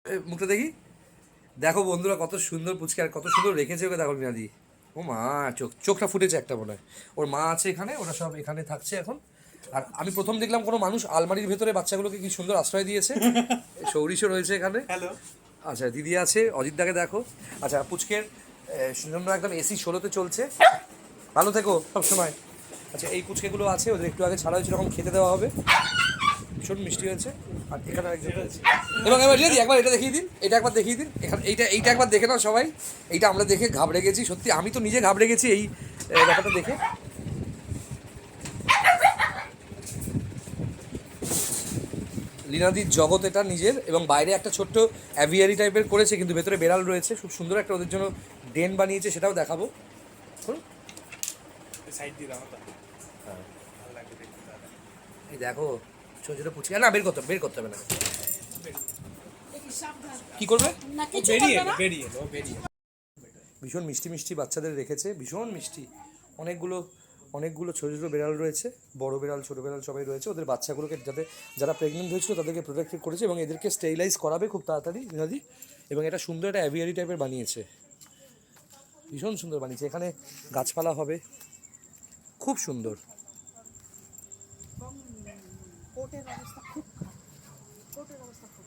মুখটা দেখি। দেখো বন্ধুরা কত সুন্দর পুচকে, আর কত সুন্দর রেখেছে ওকে, দেখো মিনাদি। ও মা, চোখটা ফুটেছে একটা মনে হয়। ওর মা আছে এখানে, ওরা সব এখানে থাকছে এখন। আর আমি প্রথম দেখলাম কোনো মানুষ আলমারির ভেতরে বাচ্চাগুলোকে কি সুন্দর আশ্রয় দিয়েছে। সৌরিশও রয়েছে এখানে। হ্যালো। আচ্ছা দিদি আছে, অজিতদাকে দেখো। আচ্ছা পুচকের জন্য একদম এসি 16-তে চলছে। ভালো থেকো সবসময়। আচ্ছা এই পুচকেগুলো আছে, ওদের একটু আগে ছাড়া হয়েছিল, এখন খেতে দেওয়া হবে। ভীষণ মিষ্টি হয়েছে। আর এখানে একজন রয়েছে। এবং এবার দিদি একবার এটা দেখিয়ে দিন, এটা একবার দেখিয়ে দিন। এখানে এইটা একবার দেখে নাও সবাই। এইটা আমরা দেখে ঘাবড়ে গেছি, সত্যি আমি তো নিজে ঘাবড়ে গেছি এই ব্যাপারটা দেখে। লীনাদির জগৎ এটা নিজের, এবং বাইরে একটা ছোট্ট অ্যাভিয়ারি টাইপের করেছে, কিন্তু ভেতরে বেড়াল রয়েছে। খুব সুন্দর একটা ওদের জন্য ডেন বানিয়েছে, সেটাও দেখাবো। সাইড দিয়ে দাও তো। হ্যাঁ ভালো লাগবে দেখতে দাদা। এই দেখো ছোটো ছোটো পুচকে, না বের করতে হবে না। কি করবে? বেরিয়ে এলো। ভীষণ মিষ্টি মিষ্টি বাচ্চাদের রেখেছে, ভীষণ মিষ্টি। অনেকগুলো অনেকগুলো ছোটো ছোটো বেড়াল রয়েছে, বড় বেড়াল ছোটো বেড়াল সবাই রয়েছে। ওদের বাচ্চাগুলোকে যারা প্রেগনেন্ট হয়েছিল তাদেরকে প্রোটেক্টেড করেছে, এবং এদেরকে স্টেরিলাইজ করাবে খুব তাড়াতাড়ি দিনাদি। এবং এটা সুন্দর একটা অ্যাভিয়ারি টাইপের বানিয়েছে, ভীষণ সুন্দর বানিয়েছে। এখানে গাছপালা হবে, খুব সুন্দর। কোর্টের অবস্থা খুব খারাপ, কোর্টের অবস্থা খুব